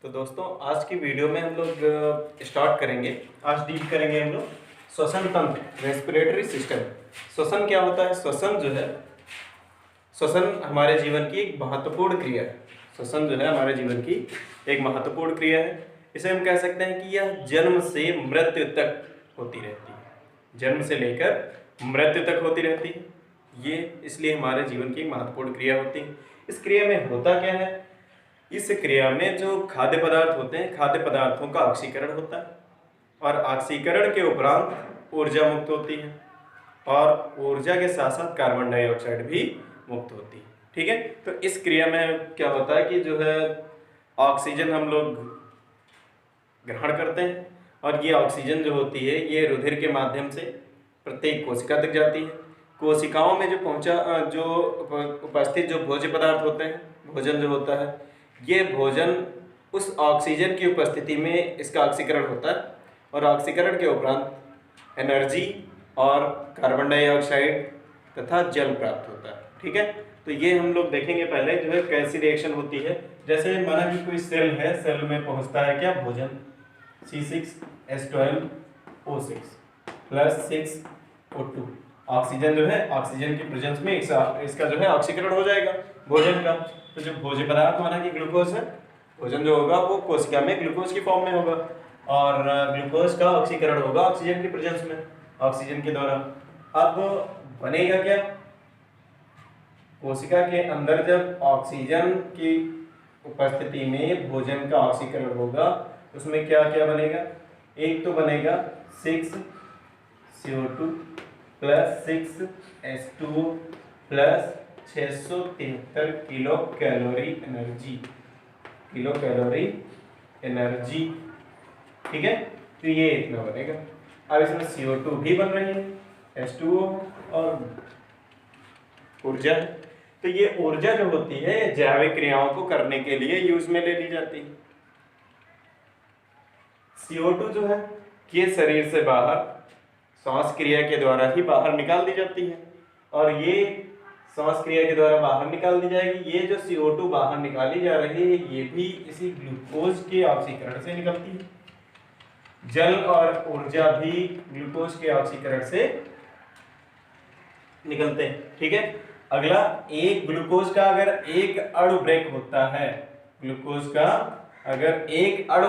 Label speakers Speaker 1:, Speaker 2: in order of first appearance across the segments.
Speaker 1: तो दोस्तों आज की वीडियो में हम लोग स्टार्ट करेंगे। आज डील करेंगे हम लोग श्वसन तंत्र, रेस्पिरेटरी सिस्टम। श्वसन क्या होता है? श्वसन जो है, श्वसन हमारे जीवन की एक महत्वपूर्ण क्रिया है। श्वसन जो है हमारे जीवन की एक महत्वपूर्ण क्रिया है। इसे हम कह सकते हैं कि यह जन्म से मृत्यु तक होती रहती है। जन्म से लेकर मृत्यु तक होती रहती है। ये इसलिए हमारे जीवन की एक महत्वपूर्ण क्रिया होती है। इस क्रिया में होता क्या है? इस क्रिया में जो खाद्य पदार्थ होते हैं, खाद्य पदार्थों का ऑक्सीकरण होता है और ऑक्सीकरण के उपरांत ऊर्जा मुक्त होती है और ऊर्जा के साथ साथ कार्बन डाइऑक्साइड भी मुक्त होती है। ठीक है, तो इस क्रिया में क्या होता है कि जो है ऑक्सीजन हम लोग ग्रहण करते हैं और ये ऑक्सीजन जो होती है ये रुधिर के माध्यम से प्रत्येक कोशिका तक जाती है। कोशिकाओं में जो उपस्थित जो भोज्य पदार्थ होते हैं, भोजन जो होता है, ये भोजन उस ऑक्सीजन की उपस्थिति में इसका ऑक्सीकरण होता है और ऑक्सीकरण के उपरांत एनर्जी और कार्बन डाइऑक्साइड तथा जल प्राप्त होता है। ठीक है, तो ये हम लोग देखेंगे पहले जो है कैसी रिएक्शन होती है। जैसे माना कि कोई सेल है, सेल में पहुंचता है क्या? भोजन C6H12O6 प्लस 6O2। ऑक्सीजन जो है, ऑक्सीजन की प्रेजेंस में इसका जो है ऑक्सीकरण हो जाएगा भोजन का। तो जो भोज्य पदार्थ माना कि ग्लूकोज है, भोजन जो होगा वो कोशिका में ग्लूकोज की फॉर्म में होगा और ग्लूकोज का ऑक्सीकरण होगा ऑक्सीजन की प्रेजेंस में, ऑक्सीजन के द्वारा। अब बनेगा क्या? कोशिका के अंदर जब ऑक्सीजन की उपस्थिति में भोजन का ऑक्सीकरण होगा उसमें क्या क्या बनेगा? एक तो बनेगा 6CO2 plus 6H2O plus 673 kilo calorie energy. ठीक है, तो ये इतना बनेगा। अब इसमें CO2 भी बन रही है, H2O और ऊर्जा। तो ये ऊर्जा जो होती है जैविक क्रियाओं को करने के लिए यूज में ले ली जाती है। CO2 जो है ये शरीर से बाहर श्वास क्रिया के द्वारा ही बाहर निकाल दी जाती है और ये श्वास क्रिया के द्वारा बाहर निकाल दी जाएगी। ये जो CO2 बाहर निकाली जा रही है ये भी इसी ग्लूकोज के ऑक्सीकरण से निकलती है। जल और ऊर्जा भी ग्लूकोज के ऑक्सीकरण से निकलते हैं। ठीक है, अगला, एक ग्लूकोज का अगर एक अणु ब्रेक होता है, ग्लूकोज का अगर एक अणु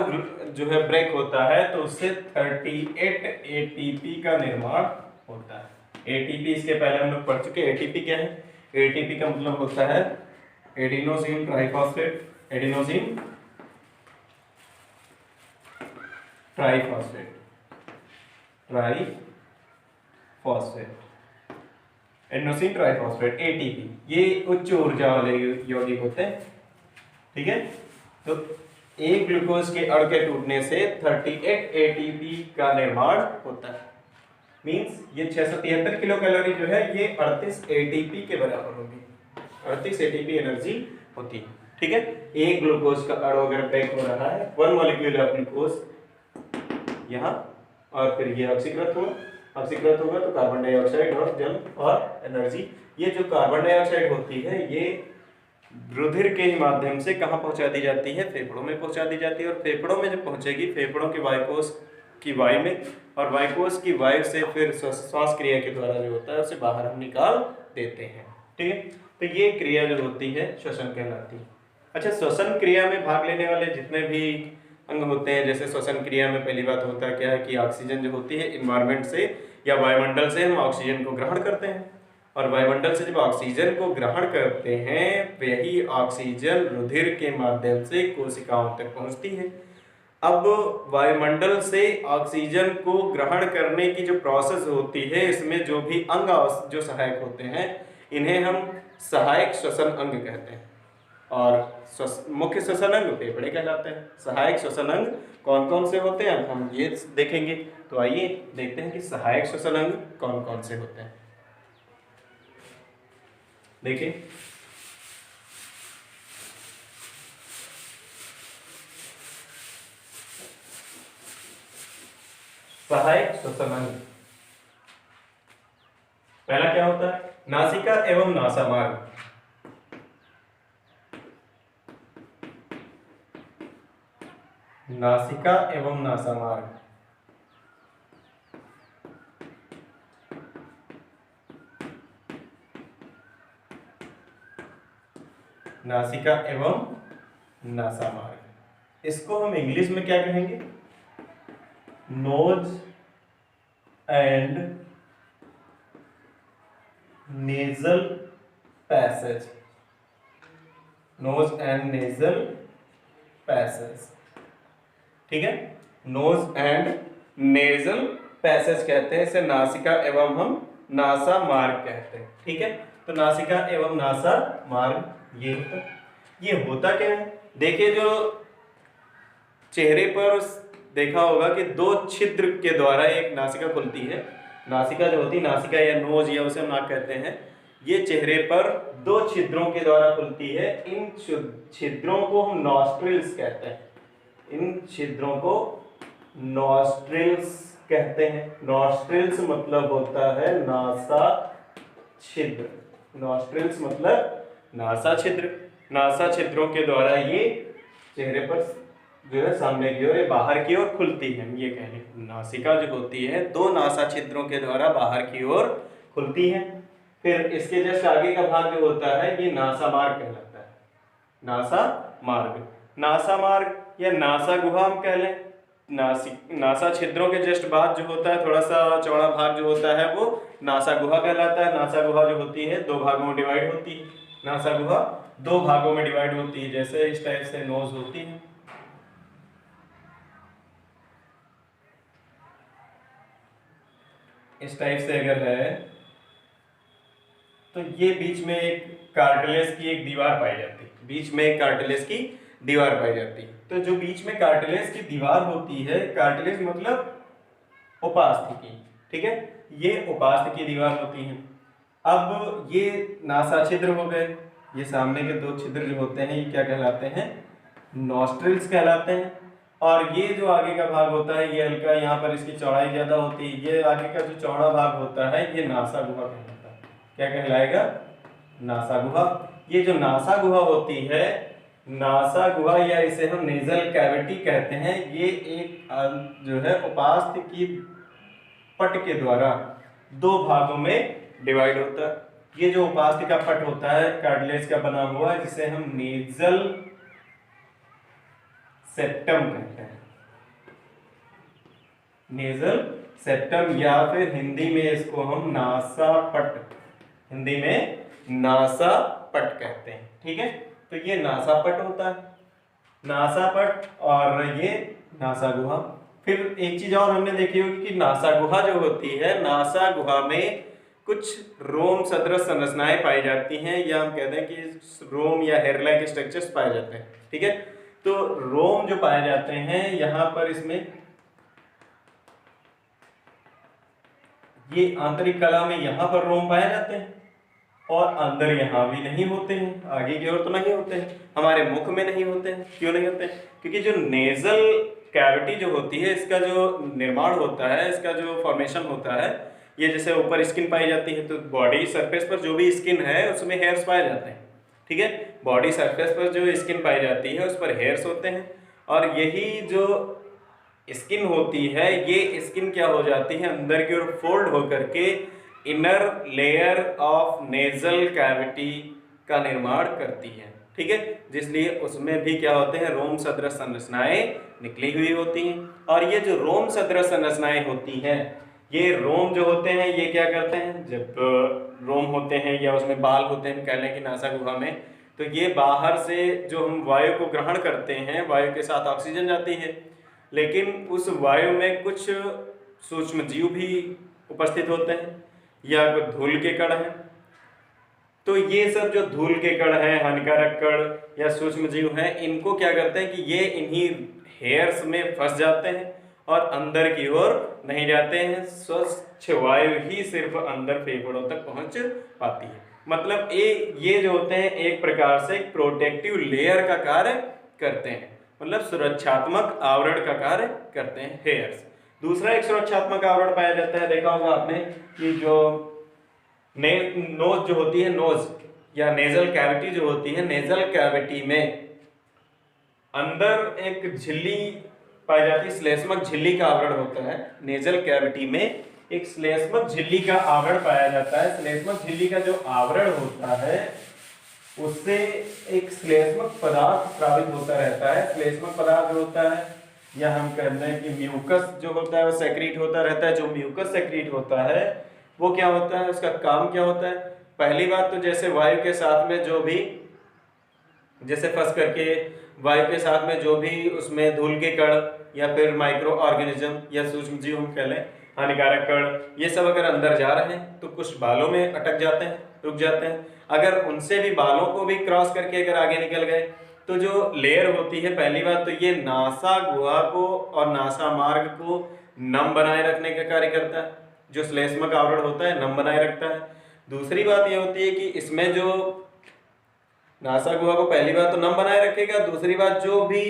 Speaker 1: जो है ब्रेक होता है तो उससे 38 ATP का निर्माण होता है। ATP इसके पहले हम लोग पढ़ चुके। ATP क्या है? ATP का मतलब होता है adenosine triphosphate, adenosine triphosphate, adenosine triphosphate ATP। ये उच्च ऊर्जा वाले यौगिक होते हैं। ठीक है, तो एक ग्लूकोज के अणु के टूटने से 38 ATP का निर्माण होता है। मींस ये 673 किलो कैलोरी जो है ये 38 ATP के बराबर होगी। 38 ATP एनर्जी होती है। ठीक है, एक ग्लूकोज का अणु अगर ब्रेक हो रहा है, 1 मॉलिक्यूल ऑफ ग्लूकोज यहाँ, और फिर ये ऑक्सीकृत होगा तो कार्बन डाइऑक्साइड और जल और एनर्जी। ये जो कार्बन डाइऑक्साइड होती है ये रुधिर के माध्यम से कहाँ पहुंचा दी जाती है? फेफड़ों में पहुंचा दी जाती है और फेफड़ों में जब पहुंचेगी, फेफड़ों के वायुकोश की वायु में, और वायुकोश की वायु से फिर श्वास क्रिया के द्वारा जो होता है उसे बाहर हम निकाल देते हैं। ठीक है, तो ये क्रिया जो होती है श्वसन कहलाती है। अच्छा, श्वसन क्रिया में भाग लेने वाले जितने भी अंग होते हैं, जैसे श्वसन क्रिया में पहली बात होता है क्या है कि ऑक्सीजन जो होती है इन्वायरमेंट से या वायुमंडल से हम ऑक्सीजन को ग्रहण करते हैं और वायुमंडल से जब ऑक्सीजन को ग्रहण करते हैं वही ऑक्सीजन रुधिर के माध्यम से कोशिकाओं तक पहुंचती है। अब वायुमंडल से ऑक्सीजन को ग्रहण करने की जो प्रोसेस होती है इसमें जो भी अंग जो सहायक होते हैं इन्हें हम सहायक श्वसन अंग कहते हैं और मुख्य श्वसन अंग फेफड़े कहलाते हैं। सहायक श्वसन अंग कौन कौन से होते हैं हम ये देखेंगे। तो आइए देखते हैं कि सहायक श्वसन अंग कौन कौन से होते हैं। देखिए, सहायक श्वसन अंग पहला क्या होता है? नासिका एवं नासामार्ग। नासिका एवं नासामार्ग। नासिका एवं नासामार्ग, इसको हम इंग्लिश में क्या कहेंगे? Nose and nasal passage. Nose and nasal passage, ठीक है। नोज एंड नेजल पैसेज कहते हैं इसे, नासिका एवं हम नासा मार्ग कहते हैं, ठीक है। तो नासिका एवं नासा मार्ग ये होता क्या है? देखिए, जो चेहरे पर देखा होगा कि दो छिद्र के द्वारा एक नासिका खुलती है। नासिका जो होती है, नासिका या नोज या उसे हम नाक कहते हैं, ये चेहरे पर दो छिद्रों के द्वारा खुलती है। इन छिद्रों को हम नॉस्ट्रिल्स कहते हैं। इन छिद्रों को नॉस्ट्रिल्स कहते हैं। नॉस्ट्रिल्स मतलब होता है नासा छिद्र। नॉस्ट्रिल्स मतलब नासा छिद्र। नासा छिद्रों के द्वारा ये चेहरे पर जो है सामने की ओर, बाहर की ओर खुलती है। ये कह लें, नासिका जो होती है दो नासा छिद्रों के द्वारा बाहर की ओर खुलती है। फिर इसके जस्ट आगे का भाग जो होता है ये नासा मार्ग कहलाता है। नासा मार्ग, नासा मार्ग या नासा गुहा हम कह लें। नासा छिद्रों के जस्ट बाद जो होता है, थोड़ा सा चौड़ा भाग जो होता है, वो नासा गुहा कहलाता है। नासा गुहा जो होती है दो भागों में डिवाइड होती है। नासा गुहा दो भागों में डिवाइड होती है, जैसे इस टाइप से नोज होती है। इस टाइप से अगर है तो ये बीच में एक कार्टिलेज की एक दीवार पाई जाती है। बीच में एक कार्टिलेज की दीवार पाई जाती है। तो जो बीच में कार्टिलेज की दीवार होती है, कार्टिलेज मतलब उपास्थि, ठीक है, ये उपास्थि की दीवार होती है। अब ये नासा छिद्र हो गए। ये सामने के दो छिद्र जो होते हैं ये क्या कहलाते हैं? नॉस्ट्रिल्स कहलाते हैं। और ये जो आगे का भाग होता है ये हल्का, यहाँ पर इसकी चौड़ाई ज्यादा होती है, ये आगे का जो चौड़ा भाग होता है ये नासा गुहा कहलाता है। क्या कहलाएगा? नासा गुहा। ये जो नासा गुहा होती है, नासा गुहा या इसे हम नेजल कैविटी कहते हैं, ये एक जो है उपास्थि की पट के द्वारा दो भागों में डिवाइड होता है। ये जो उपास्थि का पट होता है कार्टिलेज का बना हुआ, जिसे हम नेजल सेप्टम कहते हैं। नेजल सेप्टम या फिर हिंदी में इसको हम नासा पट, हिंदी में नासा पट कहते हैं, ठीक है। तो ये नासा पट होता है, नासा पट, और ये नासा गुहा। फिर एक चीज और हमने देखी होगी कि नासा गुहा जो होती है, नासा गुहा में कुछ रोम सदृश संरचनाएं पाई जाती हैं, या हम कहते हैं कि रोम या हेयर लाइक स्ट्रक्चर्स पाए जाते हैं, ठीक है। तो रोम जो पाए जाते हैं यहाँ पर, इसमें ये आंतरिक कला में यहाँ पर रोम पाए जाते हैं, और अंदर यहाँ भी नहीं होते हैं, आगे की ओर तो नहीं होते हैं, हमारे मुख में नहीं होते हैं। क्यों नहीं होते हैं? क्योंकि जो नेजल कैविटी जो होती है, इसका जो निर्माण होता है, इसका जो फॉर्मेशन होता है, ये जैसे ऊपर स्किन पाई जाती है, तो बॉडी सरफेस पर जो भी स्किन है उसमें हेयर्स पाए जाते हैं, ठीक है। बॉडी सरफेस पर जो स्किन पाई जाती है उस पर हेयर्स होते हैं, और यही जो स्किन होती है, ये स्किन क्या हो जाती है, अंदर की ओर फोल्ड होकर के inner layer of nasal cavity का निर्माण करती है, ठीक है। जिसलिए उसमें भी क्या होते हैं, रोम सदृश संरचनाएं निकली हुई होती हैं। और ये जो रोम सदृश संरचनाएं होती हैं, ये रोम जो होते हैं ये क्या करते हैं, जब रोम होते हैं या उसमें बाल होते हैं, कह लें कि नासा गुहा में, तो ये बाहर से जो हम वायु को ग्रहण करते हैं, वायु के साथ ऑक्सीजन जाती है, लेकिन उस वायु में कुछ सूक्ष्म जीव भी उपस्थित होते हैं, या धूल के कण हैं। तो ये सब जो धूल के कण हैं, हानिकारक कण या सूक्ष्म जीव हैं, इनको क्या करते हैं कि ये इन्हीं हेयर्स में फंस जाते हैं और अंदर की ओर नहीं जाते हैं। स्वच्छ वायु ही सिर्फ अंदर फेफड़ों तक पहुंच पाती है। मतलब ये जो होते हैं एक प्रकार से एक प्रोटेक्टिव लेयर का कार्य करते हैं, मतलब सुरक्षात्मक आवरण का कार्य करते हैं हेयर्स। दूसरा एक सुरक्षात्मक आवरण पाया जाता है, देखा होगा आपने कि जो नोज जो होती है, नोज या नेजल कैविटी जो होती है, नेजल कैविटी में अंदर एक झिल्ली पाई जाती है, श्लेष्मक झिल्ली का आवरण होता है। नेजल कैविटी में एक श्लेष्मक झिल्ली का आवरण पाया जाता है। श्लेष्मक झिल्ली का जो आवरण होता है उससे एक श्लेष्मक पदार्थ स्रावित होता रहता है। श्लेष्मक पदार्थ होता है, या हम कहते हैं कि म्यूकस जो होता है वो सेक्रीट होता रहता है। जो म्यूकस सेक्रीट होता है वो क्या होता है, उसका काम क्या होता है? पहली बात तो जैसे वायु के साथ में जो भी, जैसे फंस करके वायु के साथ में जो भी उसमें धूल के कण या फिर माइक्रो ऑर्गेनिज्म या सूक्ष्म जीव हम कह लें, हानिकारक कण, ये सब अगर अंदर जा रहे हैं तो कुछ बालों में अटक जाते हैं, रुक जाते हैं। अगर उनसे भी बालों को भी क्रॉस करके अगर आगे निकल गए तो जो लेयर होती है, पहली बात तो ये नासा गुहा को और नासा मार्ग को नम बनाए रखने का कार्य करता है। जो श्लेष्मक आवरण होता है नम बनाए रखता है। दूसरी बात ये होती है कि इसमें जो नासा गुहा को पहली बात तो नम बनाए रखेगा, दूसरी बात जो भी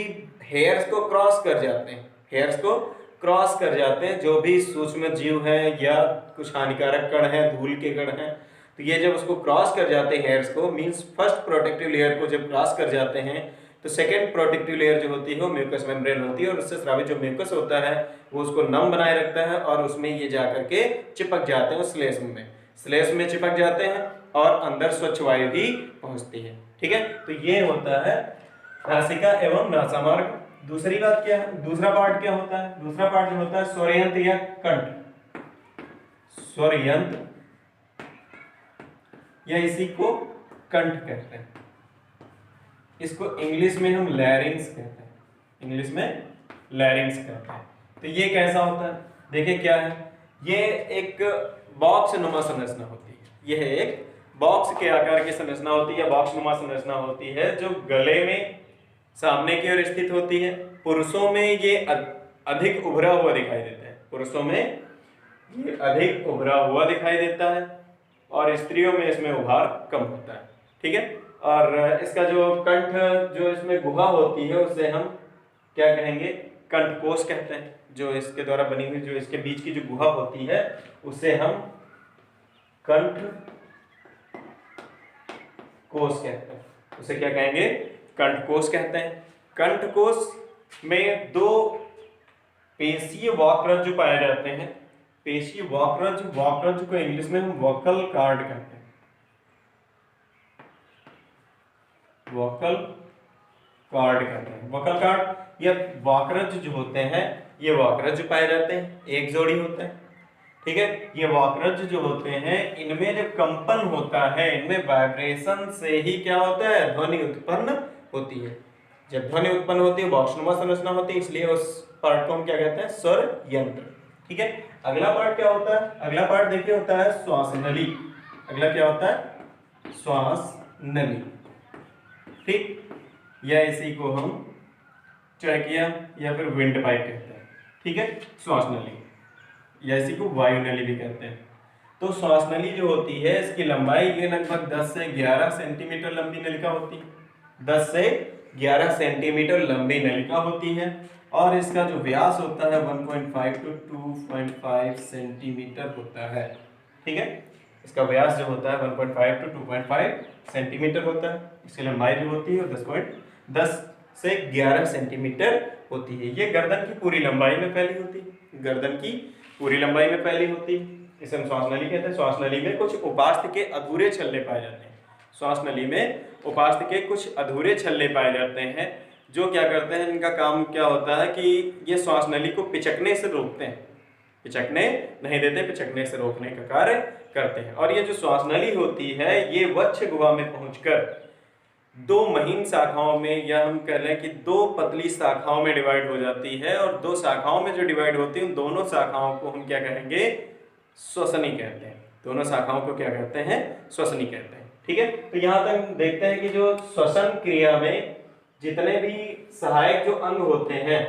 Speaker 1: हेयर्स को क्रॉस कर जाते हैं, हेयर्स को क्रॉस कर जाते हैं, जो भी सूक्ष्म जीव हैं या कुछ हानिकारक कण हैं, धूल के कण हैं, तो ये जब उसको क्रॉस कर जाते हैं हेयर्स को, मींस फर्स्ट प्रोटेक्टिव लेयर को जब क्रॉस कर जाते हैं तो सेकेंड प्रोटेक्टिव लेयर जो होती है वो म्यूकस मेम्ब्रेन होती है, और उससे स्रावित जो म्यूकस होता है वो उसको नम बनाए रखता है और उसमें ये जाकर के चिपक जाते हैं उस श्लेष्म में चिपक जाते हैं और अंदर स्वच्छ वायु भी पहुंचती है। ठीक है, तो ये होता है नासिका एवं नासामार्ग। दूसरी बात क्या है, दूसरा पार्ट क्या होता है? दूसरा पार्ट जो होता है स्वरयंत्र या कंठ, स्वरयंत्र या इसी को कंठ कहते हैं। इसको इंग्लिश में हम लैरिंग्स कहते हैं, इंग्लिश में लैरिंग्स कहते हैं। तो ये कैसा होता है? देखिए क्या है, ये एक बॉक्स नुमा संरचना होती है। यह एक बॉक्स के आकार की संरचना होती है, बॉक्स नुमा संरचना होती है जो गले में सामने की ओर स्थित होती है। पुरुषों में ये अधिक उभरा हुआ दिखाई देता है, पुरुषों में ये अधिक उभरा हुआ दिखाई देता है और स्त्रियों में इसमें उभार कम होता है। ठीक है, और इसका जो कंठ, जो इसमें गुहा होती है उसे हम क्या कहेंगे? कंठकोश कहते हैं। जो इसके द्वारा बनी हुई, जो इसके बीच की जो गुहा होती है उसे हम कंठ कोश कहते हैं। उसे क्या कहेंगे? कंठकोश कहते हैं। कंठकोश में दो पेशीय वक्रज पाए जाते हैं। पेशीय वक्रज, वक्रज को इंग्लिश में हम वोकल कार्ड कहते हैं। वोकल कार्ड कहते हैं। वोकल कार्ड या वक्रज जो होते हैं, ये वक्रज पाए जाते हैं, एक जोड़ी होता है। ठीक है, ये वक्रज जो होते हैं इनमें जब कंपन होता है, इनमें वाइब्रेशन से ही क्या होता है? ध्वनि उत्पन्न होती है। जब ध्वनि उत्पन्न होती है बॉक्सनुमा संरचना होती है, इसलिए उस पार्ट को हम क्या कहते हैं? स्वर यंत्र। ठीक है, अगला पार्ट क्या होता है? अगला पार्ट देखिए होता है श्वास नली। अगला क्या होता है? श्वास नली। ठीक, या इसी को हम ट्रैकिया या फिर विंड पाइप कहते हैं। ठीक है, श्वास नली या इसी को वायु नली भी कहते हैं। तो श्वास नली जो होती है इसकी लंबाई ये लगभग 10 से 11 सेंटीमीटर लंबी नलिका होती है। 10 से 11 सेंटीमीटर लंबी नलिका होती है और इसका जो व्यास होता है 1.5 to 2.5 सेंटीमीटर होता है। ठीक है, इसका व्यास जो होता है 1.5 to 2.5 सेंटीमीटर होता है। इसकी लंबाई जो होती है 10 से 11 सेंटीमीटर होती है। ये गर्दन की पूरी लंबाई में फैली होती है, गर्दन की पूरी लंबाई में फैली होती है। इसे हम श्वास नली कहते हैं। श्वास नली में कुछ उपास्थि के अधूरे छल्ले पाए जाते हैं। श्वास नली में उपास्थि के कुछ अधूरे छल्ले पाए जाते हैं, जो क्या करते हैं, इनका काम क्या होता है कि ये श्वास नली को पिचकने से रोकते हैं, पिचकने नहीं देते, पिचकने से रोकने का कार्य करते हैं। और ये जो श्वास नली होती है ये वक्ष गुहा में पहुंचकर दो महीन शाखाओं में, या हम कह लें कि दो पतली शाखाओं में डिवाइड हो जाती है। और दो शाखाओं में जो डिवाइड होती है उन दोनों शाखाओं को हम क्या कहेंगे? श्वसनी कहते हैं। दोनों शाखाओं को क्या कहते हैं? श्वसनी कहते हैं। ठीक है, तो यहाँ तक देखते हैं कि जो श्वसन क्रिया में जितने भी सहायक जो अंग होते हैं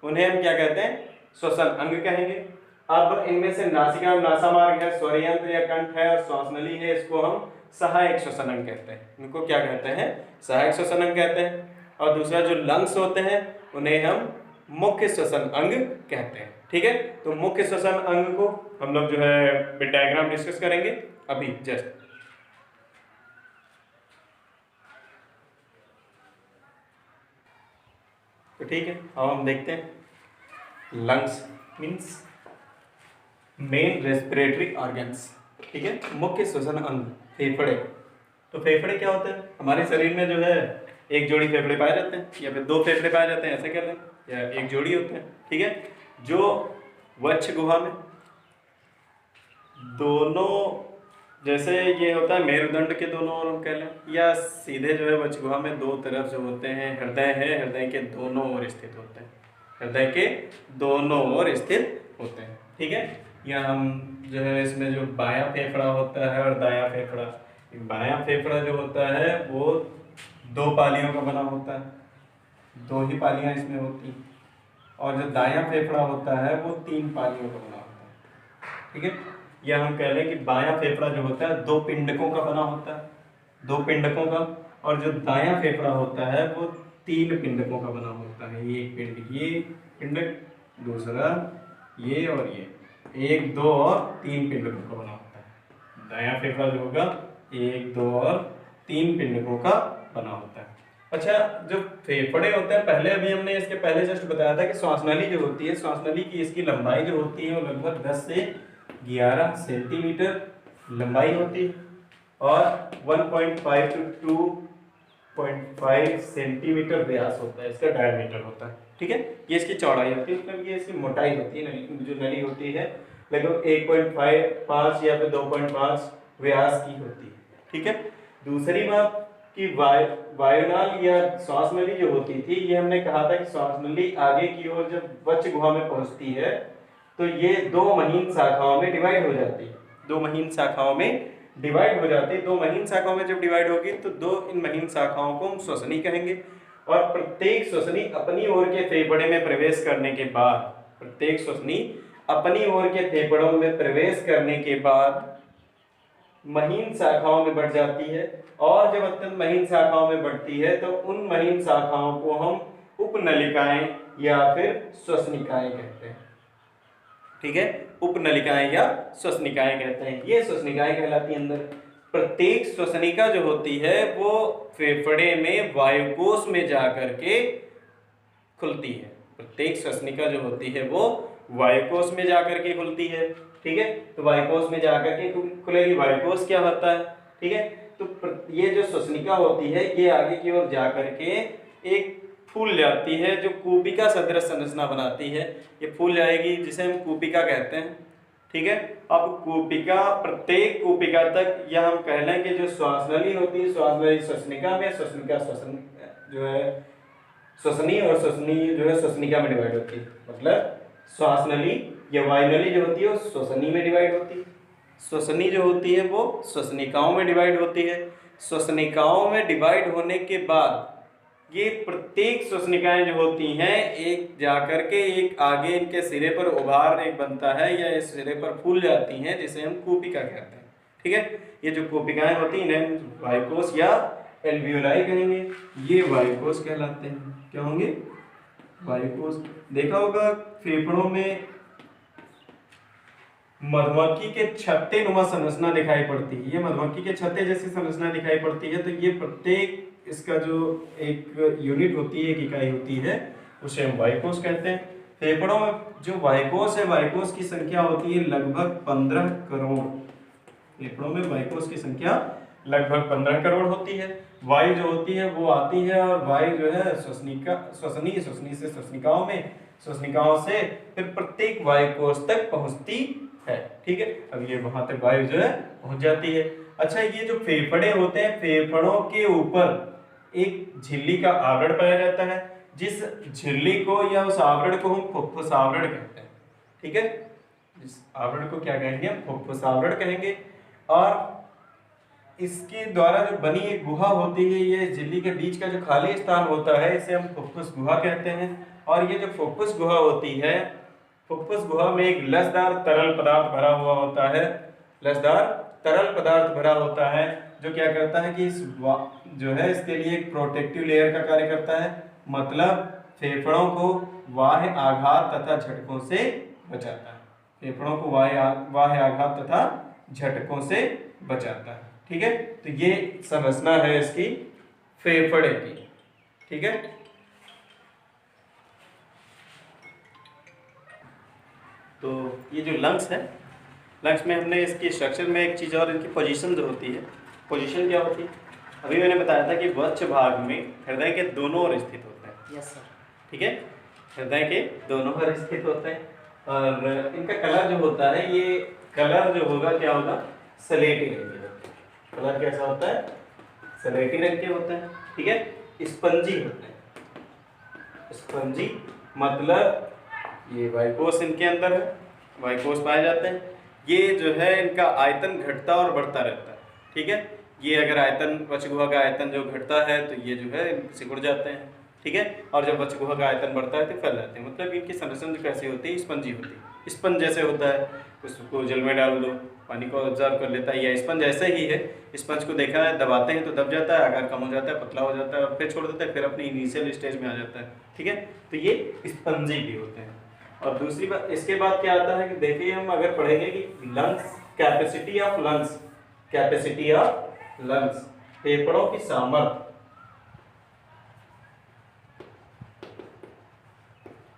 Speaker 1: उन्हें हम क्या कहते हैं? श्वसन अंग कहेंगे। अब इनमें से नासिका नासामार्ग है, स्वरयंत्र या कंठ है और श्वास नली है, इसको हम सहायक श्वसन अंग कहते हैं। इनको क्या कहते हैं? सहायक श्वसन अंग कहते हैं। और दूसरा जो लंग्स होते हैं उन्हें हम मुख्य श्वसन अंग कहते हैं। ठीक है, तो मुख्य श्वसन अंग को हम लोग जो है डायग्राम डिस्कस करेंगे अभी जस्ट। तो ठीक है, अब हम देखते हैं lungs means main respiratory organs, ठीक है, मुख्य श्वसन अंग फेफड़े। तो फेफड़े क्या होते हैं? हमारे शरीर में जो है एक जोड़ी फेफड़े पाए जाते हैं या फिर दो फेफड़े पाए जाते हैं, ऐसे कह लें, या एक जोड़ी होते हैं, ठीक है, जो वक्ष गुहा में दोनों, जैसे ये होता है मेरुदंड के दोनों ओर हम कह लें, या सीधे जो है वक्ष गुहा में दो तरफ जो होते हैं, हृदय है, हृदय के दोनों ओर स्थित होते हैं, हृदय के दोनों ओर स्थित होते हैं, ठीक है। या हम जो है इसमें जो बायां फेफड़ा होता है और दायां फेफड़ा, बायां फेफड़ा जो होता है वो दो पालियों का बना होता है, दो ही पालियां इसमें होती हैं, और जो दायां फेफड़ा होता है वो तीन पालियों का बना होता है, ठीक है। या हम कह लें कि बायां फेफड़ा जो होता है दो पिंडकों का बना होता है, दो पिंडकों का, और जो दायां फेफड़ा होता है वो तीन पिंडकों का बना होता है। एक पिंड, ये पिंडक, दूसरा ये, और ये, एक, दो और तीन पिंडकों का बना होता है। दायां फेफड़ा जो होगा एक, दो और तीन पिंडकों का बना होता है। अच्छा, जो फेफड़े होते हैं, पहले अभी हमने इसके पहले जस्ट बताया था कि श्वासनली जो होती है, श्वासनली की इसकी लंबाई जो होती है वो लगभग 10 से 11 सेंटीमीटर लंबाई होती है, और 1.5 to 2.5 सेंटीमीटर व्यास होता है, इसका डायमीटर होता है, ठीक है। ये इसकी चौड़ाई होती है, मतलब ये इसकी मोटाई होती है, जो नली होती है लगभग 1.5 या फिर 2.5 व्यास की होती है, ठीक है। दूसरी बात कि वायुनाल या श्वास नली जो होती थी, ये हमने कहा था कि श्वास नली आगे की ओर जब वक्ष गुहा में पहुंचती है तो ये दो महीन शाखाओं में डिवाइड हो जाती है, दो महीन शाखाओं में डिवाइड हो जाती है। दो महीन शाखाओं में जब डिवाइड होगी तो दो इन महीन शाखाओं को हम श्वसनी कहेंगे, और प्रत्येक श्वसनी अपनी ओर के फेफड़े में प्रवेश करने के बाद, प्रत्येक श्वसनी अपनी ओर के फेफड़ों में प्रवेश करने के बाद महीन शाखाओं में बढ़ जाती है, और जब अत्यंत महीन शाखाओं में बढ़ती है तो उन महीन शाखाओं को हम उपनलिकाएं या फिर श्वसनिकाएं कहते हैं, ठीक है, उपनलिकाएं या श्वसनिकाएं कहते हैं। ये श्वसनिकाएं कहलाती हैं। अंदर प्रत्येक श्वसनिका जो होती है वो फेफड़े में वायुकोश में जाकर के खुलती है, प्रत्येक श्वसनिका जो होती है वो वायुकोश में जाकर के खुलती है, ठीक है। तो वायुकोश में जाकर के खुलेगी। वायुकोश क्या होता है, ठीक है। तो ये जो श्वसनिका होती है ये आगे की ओर जाकर के एक फूल जाती है जो कूपिका सदृश संरचना बनाती है, ये फूल जाएगी जिसे हम कूपिका कहते हैं, ठीक है। अब कूपिका, प्रत्येक कूपिका तक, या हम कह लें कि जो श्वासनली होती है, श्वासनली श्वसनिका में, श्वसनिका श्वसन जो है श्वसनी, और श्वसनी जो है श्वसनिका में डिवाइड होती है। मतलब श्वासनली या वायुनली जो होती है वो श्वसनी में डिवाइड होती है, श्वसनी जो होती है वो श्वसनिकाओं में डिवाइड होती है। श्वसनिकाओं में डिवाइड होने के बाद ये प्रत्येक श्वसनिकाएं जो होती हैं एक जाकर के एक आगे इनके सिरे पर उभार एक बनता है, या इस सिरे पर फूल जाती हैं, जिसे हम कूपिका कहते हैं, ठीक है। ये जो कूपिकाएं होती हैं इन्हें वायुकोश या एल्वियोलाई कहेंगे, ये वायुकोश कहलाते हैं। क्या होंगे? वायुकोश। देखा होगा फेफड़ों में मधुमक्खी के छत्ते नुमा संरचना दिखाई पड़ती है, ये मधुमक्खी के छत्ते जैसी संरचना दिखाई पड़ती है। तो ये प्रत्येक इसका जो एक यूनिट होती है, एक इकाई होती है, उसे हम वायुकोश कहते हैं। फेफड़ों में जो वायुकोश है, वायुकोश की संख्या होती है लगभग 15 करोड़। फेफड़ों में वायुकोश की संख्या लगभग 15 करोड़ होती है। वायु जो होती है वो आती है, और वायु जो है श्वसनी से श्वसनिकाओं में, श्वसनिकाओं से फिर प्रत्येक वायुकोश तक पहुंचती है, ठीक है। अब ये वहां तक वायु जो है पहुंच जाती है। अच्छा, ये जो फेफड़े होते हैं, फेफड़ों के ऊपर एक झिल्ली का आवरण पाया जाता है, जिस झिल्ली को या उस आवरण को हम फुफ्फुस आवरण कहते हैं, ठीक है। इस आवरण को क्या कहेंगे? हम फुफ्फुस आवरण कहेंगे। और इसके द्वारा जो बनी एक गुहा होती है, ये झिल्ली के बीच का जो खाली स्थान होता है, इसे हम फुफ्फुस गुहा कहते हैं। और ये जो फुफ्फुस गुहा होती है, फुफ्फुस गुहा में एक लसदार तरल पदार्थ भरा हुआ होता है, लसदार तरल पदार्थ भरा होता है, जो क्या करता है कि इस जो है इसके लिए एक प्रोटेक्टिव लेयर का कार्य करता है। मतलब फेफड़ों को बाह्य आघात तथा झटकों से बचाता है, फेफड़ों को बाह्य आघात तथा झटकों से बचाता है, ठीक है। तो ये संरचना है इसकी फेफड़े की, ठीक है।
Speaker 2: तो ये जो लंग्स है, लंग्स में हमने इसकी स्ट्रक्चर में एक चीज़ और, इनकी पोजीशन जो होती है, पोजीशन क्या होती है, अभी मैंने बताया था कि वक्ष भाग में हृदय के दोनों ओर स्थित होता है।
Speaker 1: Yes sir.
Speaker 2: ठीक है, हृदय के दोनों ओर स्थित होता है। और इनका कलर जो होता है, ये कलर जो होगा क्या होगा, सलेटी रंग के होते हैं। कलर कैसा होता है, सलेटी रंग के होते हैं। ठीक है, स्पंजी होते हैं। स्पंजी मतलब ये वाइकोस इनके अंदर है, वाइकोस पाए जाते हैं। ये जो है इनका आयतन घटता और बढ़ता रहता है। ठीक है, ये अगर आयतन, वक्षगुहा का आयतन जो घटता है तो ये जो है सिकुड़ जाते हैं। ठीक है, और जब वक्षगुहा का आयतन बढ़ता है तो फैल जाते हैं। मतलब इनकी संरचना जो कैसी होती है, स्पंजी होती है। स्पंज जैसे होता है, उसको जल में डाल दो, पानी को ऑब्जर्व कर लेता है, या स्पंज ऐसा ही है। स्पंज को देखा है, दबाते हैं तो दब जाता है, आकार कम हो जाता है, पतला हो जाता है और फिर छोड़ देता है, फिर अपनी इनिशियल स्टेज में आ जाता है। ठीक है, तो ये स्पंजी भी होते हैं। और दूसरी बात, इसके बाद क्या आता है कि देखिए, हम अगर पढ़ेंगे कि lungs, capacity of lungs, capacity of lungs, फेफड़ों की सामर्थ्य,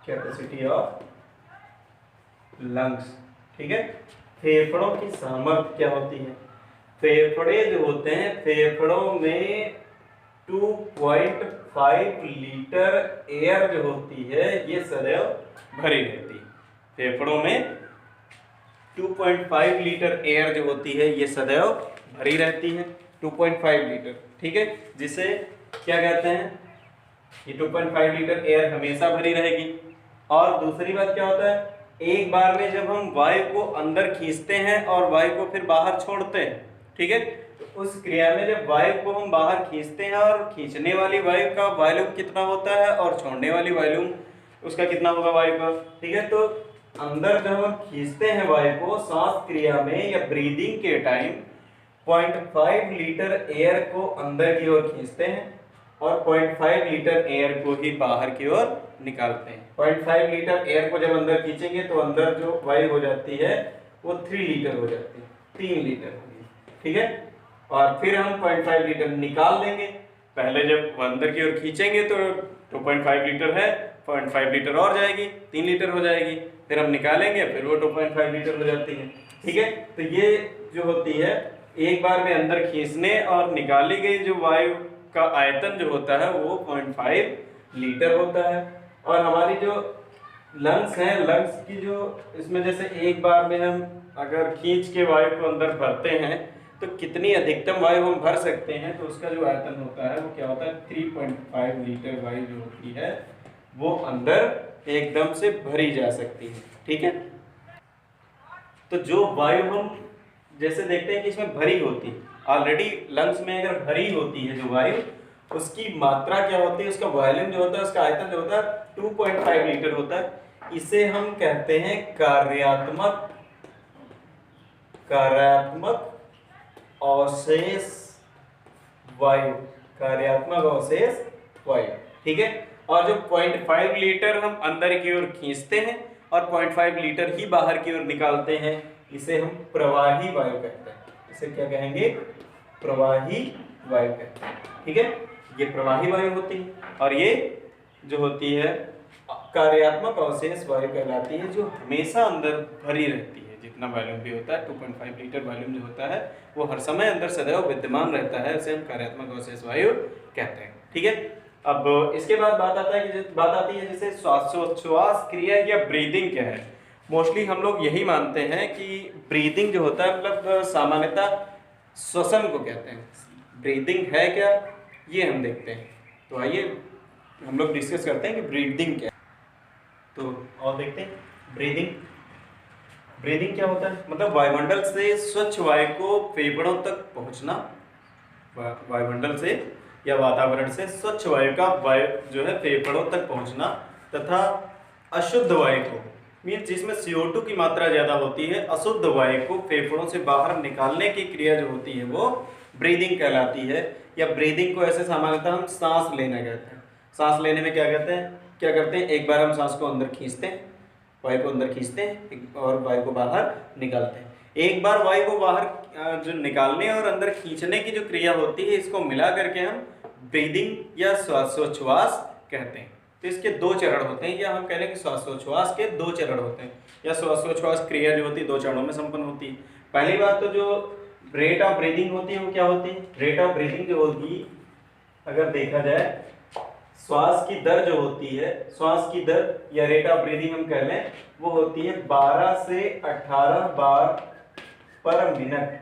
Speaker 2: कैपेसिटी ऑफ लंग्स। ठीक है, फेफड़ों की सामर्थ्य क्या होती है, फेफड़े जो होते हैं, फेफड़ों में 2.5 लीटर एयर जो होती है ये सदैव भरी रहती है। फेफड़ों में 2.5 लीटर एयर जो होती है ये सदैव भरी रहती है, 2.5 लीटर। ठीक है, जिसे क्या कहते हैं, ये 2.5 लीटर एयर हमेशा भरी रहेगी। और दूसरी बात क्या होता है, एक बार में जब हम वायु को अंदर खींचते हैं और वायु को फिर बाहर छोड़ते हैं, ठीक है, तो उस क्रिया में जब वायु को हम बाहर खींचते हैं और खींचने वाली वायु का वॉल्यूम कितना होता है और छोड़ने वाली वॉल्यूम उसका कितना होगा वायु का। ठीक है, तो अंदर जब हम खींचते हैं वायु को सांस क्रिया में या ब्रीदिंग के टाइम 0.5 लीटर एयर को अंदर की ओर खींचते हैं और 0.5 लीटर एयर को ही बाहर की ओर निकालते हैं। 0.5 लीटर एयर को जब अंदर खींचेंगे तो अंदर जो वायु हो जाती है वो 3 लीटर हो जाती है, 3 लीटर होगी। ठीक है, और फिर हम 0.5 लीटर निकाल देंगे। पहले जब अंदर की ओर खींचेंगे तो 2.5 लीटर है, 0.5 लीटर और जाएगी, 3 लीटर हो जाएगी। फिर हम निकालेंगे, फिर वो 2.5 लीटर हो जाती है। ठीक है, तो ये जो होती है, एक बार में अंदर खींचने और निकाली गई जो वायु का आयतन जो होता है वो 0.5 लीटर होता है। और हमारी जो लंग्स हैं, लंग्स की जो, इसमें जैसे एक बार में हम अगर खींच के वायु को अंदर भरते हैं तो कितनी अधिकतम वायु हम भर सकते हैं, तो उसका जो आयतन होता है वो क्या होता है, 3.5 लीटर वायु जो होती है वो अंदर एकदम से भरी जा सकती है। ठीक है, तो जो वायु हम जैसे देखते हैं कि इसमें भरी होती है, ऑलरेडी लंग्स में अगर भरी होती है जो वायु, उसकी मात्रा क्या होती है, उसका वॉल्यूम जो होता है, उसका आयतन जो होता है 2.5 लीटर होता है। इसे हम कहते हैं कार्यात्मक अवशेष वायु, कार्यात्मक अवशेष वायु। ठीक है, और जो 0.5 लीटर हम अंदर की ओर खींचते हैं और 0.5 लीटर ही बाहर की ओर निकालते हैं, इसे हम प्रवाही वायु कहते हैं। इसे क्या कहेंगे, प्रवाही वायु कहते हैं। ठीक है, ये प्रवाही वायु होती है। और ये जो होती है कार्यात्मक अवशेष वायु कहलाती है, जो हमेशा अंदर भरी रहती है। जितना वॉल्यूम भी होता है, 2.5 लीटर वॉल्यूम जो होता है वो हर समय अंदर सदैव विद्यमान रहता है, इसे हम कार्यात्मक अवशेष वायु कहते हैं। ठीक है, अब इसके बाद बात आती है जैसे श्वासोच्छ्वास क्रिया या ब्रीदिंग क्या है। मोस्टली हम लोग यही मानते हैं कि ब्रीदिंग जो होता है, मतलब सामान्यतः श्वसन को कहते हैं। ब्रीदिंग है क्या, ये हम देखते हैं। तो आइए हम लोग डिस्कस करते हैं कि ब्रीदिंग क्या है। तो और देखते हैं ब्रीदिंग क्या होता है। मतलब वायुमंडल से स्वच्छ वायु को फेफड़ों तक पहुंचना, वायुमंडल से या वातावरण से स्वच्छ वायु का वायु जो है फेफड़ों तक पहुंचना, तथा अशुद्ध वायु को, मीन्स जिसमें CO2 की मात्रा ज्यादा होती है, अशुद्ध वायु को फेफड़ों से बाहर निकालने की क्रिया जो होती है वो ब्रीदिंग कहलाती है। या ब्रीदिंग को ऐसे सामान्यतः हम सांस लेना कहते हैं। सांस लेने में क्या करते हैं, एक बार हम सांस को अंदर खींचते हैं, वायु को अंदर खींचते हैं और वायु को बाहर निकालते हैं। एक बार वायु को बाहर जो निकालने और अंदर खींचने की जो क्रिया होती है, इसको मिला करके हम ब्रीदिंग या श्वासोच्छ्वास कहते हैं। तो इसके दो चरण होते हैं, या हम कह लें कि श्वासोच्छ्वास के दो चरण होते हैं, या श्वासोच्छ्वास क्रिया जो होती है दो चरणों में संपन्न होती है। पहली बात तो जो रेट ऑफ ब्रीदिंग होती है वो क्या होती है, रेट ऑफ ब्रीदिंग जो होगी अगर देखा जाए, श्वास की दर जो होती है, श्वास की दर या रेट ऑफ ब्रीदिंग हम कह लें, वो होती है 12 से 18 बार पर मिनट,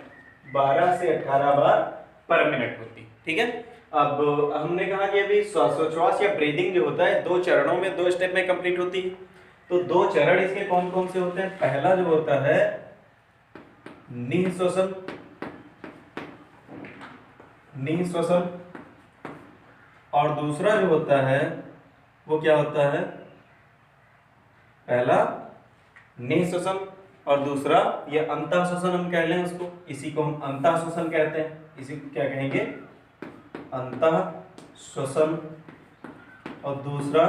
Speaker 2: 12 से 18 बार पर मिनट होती, ठीक है। अब हमने कहा कि अभी श्वासोच्छ्वास या ब्रीदिंग जो होता है दो चरणों में, दो स्टेप में कंप्लीट होती है। तो दो चरण इसके कौन कौन से होते हैं, पहला जो होता है निःश्वसन, निःश्वसन, और दूसरा जो होता है वो क्या होता है, पहला निःश्वसन और दूसरा ये अंतःश्वसन हम कह लें उसको, इसी को हम अंतःश्वसन कहते हैं, इसी को क्या कहेंगे, अंतःश्वसन, और दूसरा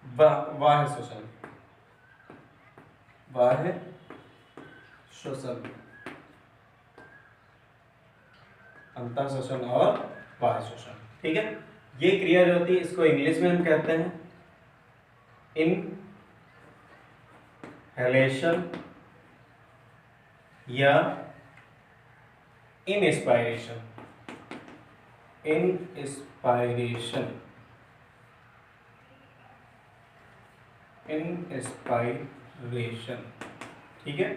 Speaker 2: बाह्य श्वसन, बाह्य श्वसन, अंतःश्वसन और बाह्य श्वसन, ठीक है। ये क्रिया जो होती है इसको इंग्लिश में हम कहते हैं इनहेलेशन या इनस्पायरेशन, इनस्पायरेशन, इनस्पायरेशन, ठीक है।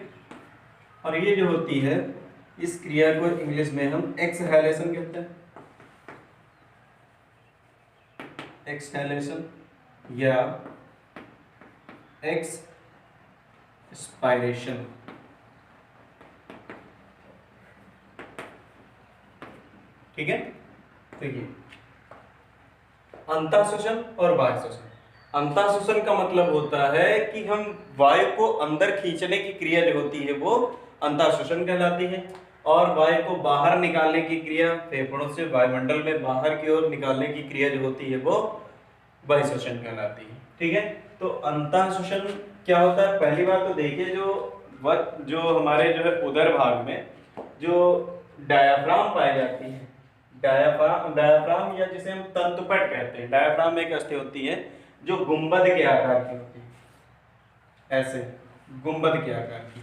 Speaker 2: और ये जो होती है इस क्रिया को इंग्लिश में हम एक्सहेलेशन कहते हैं, एक्सहेलेशन या एक्सपायरेशन, ठीक है। तो ये अंतःश्वसन और बाह्य श्वसन, अंतःश्वसन का मतलब होता है कि हम वायु को अंदर खींचने की क्रिया जो होती है वो अंतःश्वसन कहलाती है, और वायु को बाहर निकालने की क्रिया, फेफड़ों से वायुमंडल में बाहर की ओर निकालने की क्रिया जो होती है वो बाह्य श्वसन कहलाती है, ठीक है। तो अंतःश्वसन क्या होता है, पहली बात तो देखिए जो हमारे जो है उदर भाग में जो डायाफ्राम पाई जाती है, डायाफ्राम या जिसे हम तंतुपट कहते हैं, डायाफ्राम एक अस्थि होती है जो गुंबद के आकार की होती है, ऐसे गुंबद के आकार की,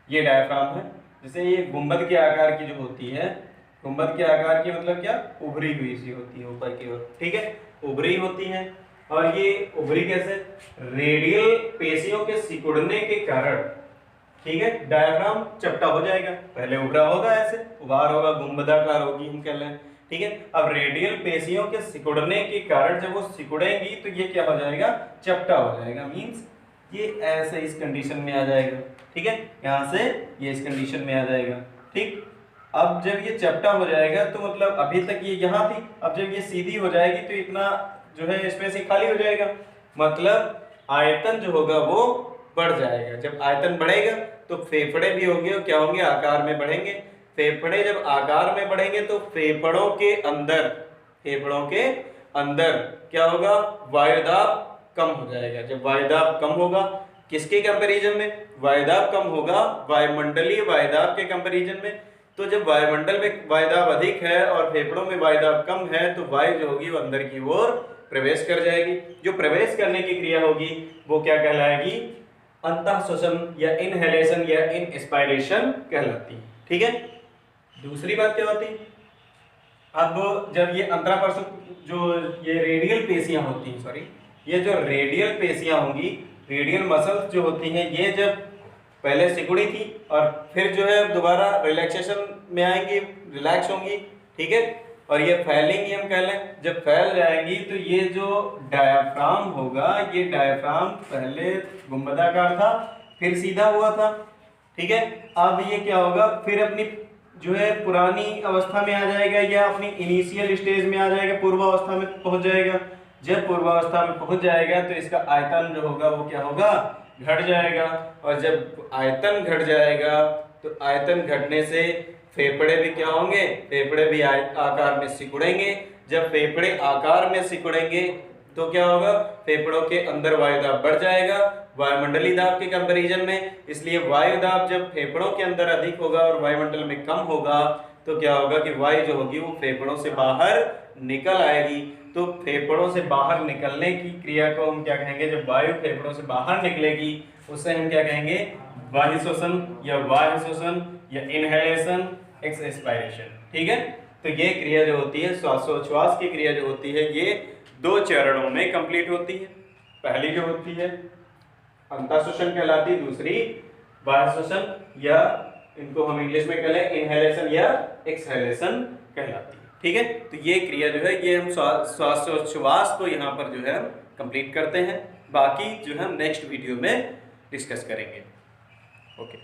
Speaker 2: ये डायाफ्राम है। जैसे ये गुंबद के आकार की जो होती है, गुंबद के आकार की मतलब क्या, उभरी हुई सी होती है ऊपर की ओर, ठीक है, उभरी होती है। और ये उभरी कैसे, रेडियल पेशियों के सिकुड़ने के कारण, ठीक है, डायाफ्राम चपटा हो जाएगा, पहले उभरा होगा ऐसे, उभार होगा, गुंबदाकार होगी हम कह लें, ठीक है। अब रेडियल पेशियों के सिकुड़ने के कारण जब वो सिकुड़ेंगी तो ये क्या हो जाएगा, चपटा हो जाएगा, मींस ये ऐसे इस कंडीशन में आ जाएगा, ठीक है, यहाँ से ये इस कंडीशन में आ जाएगा, ठीक। अब जब ये चपटा हो जाएगा तो मतलब अभी तक ये यहाँ थी, अब जब ये सीधी हो जाएगी तो इतना जो है स्पेस ही खाली हो जाएगा, मतलब आयतन जो होगा वो बढ़ जाएगा। जब आयतन बढ़ेगा तो फेफड़े भी होंगे और क्या होंगे, आकार में बढ़ेंगे। फेफड़े जब आकार में बढ़ेंगे तो फेफड़ों के अंदर क्या होगा, वायुदाब कम हो जाएगा। जब वायुदाब कम होगा, किसके कंपैरिजन में, वायुदाब कम होगा वायुमंडलीय वायुदाब के कंपैरिजन में। तो जब वायुमंडल में वायुदाब अधिक है और फेफड़ों में वायुदाब कम है तो वायु जो होगी वो अंदर की ओर प्रवेश कर जाएगी। जो प्रवेश करने की क्रिया होगी वो क्या कहलाएगी, अंतःश्वसन या इनहेलेशन या इनस्पायरेशन कहलाती है, ठीक है। दूसरी बात क्या होती, अब जब ये अंतरापर्श जो ये रेडियल पेशियां होती हैं, सॉरी, ये जो रेडियल पेशियां होंगी, रेडियल मसल्स जो होती हैं, ये जब पहले सिकुड़ी थी और फिर जो है दोबारा रिलैक्सेशन में आएंगी, रिलैक्स होंगी, ठीक है, और ये फैलेंगी हम कह लें। जब फैल जाएंगी तो ये जो डायाफ्राम होगा, ये डायाफ्राम पहले गुंबदाकार था फिर सीधा हुआ था, ठीक है। अब ये क्या होगा, फिर अपनी जो है पुरानी अवस्था में आ जाएगा या अपनी इनिशियल स्टेज में आ जाएगा, पूर्वावस्था में पहुंच जाएगा। जब पूर्वावस्था में पहुंच जाएगा तो इसका आयतन जो होगा वो क्या होगा, घट जाएगा। और जब आयतन घट जाएगा तो आयतन घटने से फेफड़े भी क्या होंगे, फेफड़े भी आकार में सिकुड़ेंगे। जब फेफड़े आकार में सिकुड़ेंगे तो क्या होगा, फेफड़ों के अंदर वायुदाब बढ़ जाएगा वायुमंडलीय दाब के कंपैरिजन में। इसलिए वायुदाब जब फेफड़ों के अंदर अधिक होगा और वायुमंडल में कम होगा तो क्या होगा कि वायु जो होगी वो फेफड़ों से बाहर निकल आएगी। तो फेफड़ों से बाहर निकलने की क्रिया को हम क्या कहेंगे, जब वायु फेफड़ों से बाहर निकलेगी उसे हम क्या कहेंगे, बाह्य श्वसन या वायु श्वसन या इनहेलेशन, एक्सपायरेशन। ठीक है, तो ये क्रिया जो होती है श्वासोच्छ्वास की क्रिया जो होती है ये 2 चरणों में कंप्लीट होती है। पहली जो होती है अंतःश्वसन कहलाती है, दूसरी बाह्य श्वसन या इनको हम इंग्लिश में कह लें इनहेलेशन या एक्सहेलेशन कहलाती है। ठीक है, तो ये क्रिया जो है ये हम श्वासोच्छ्वास को यहाँ पर जो है कंप्लीट करते हैं। बाकी जो है हम नेक्स्ट वीडियो में डिस्कस करेंगे। ओके।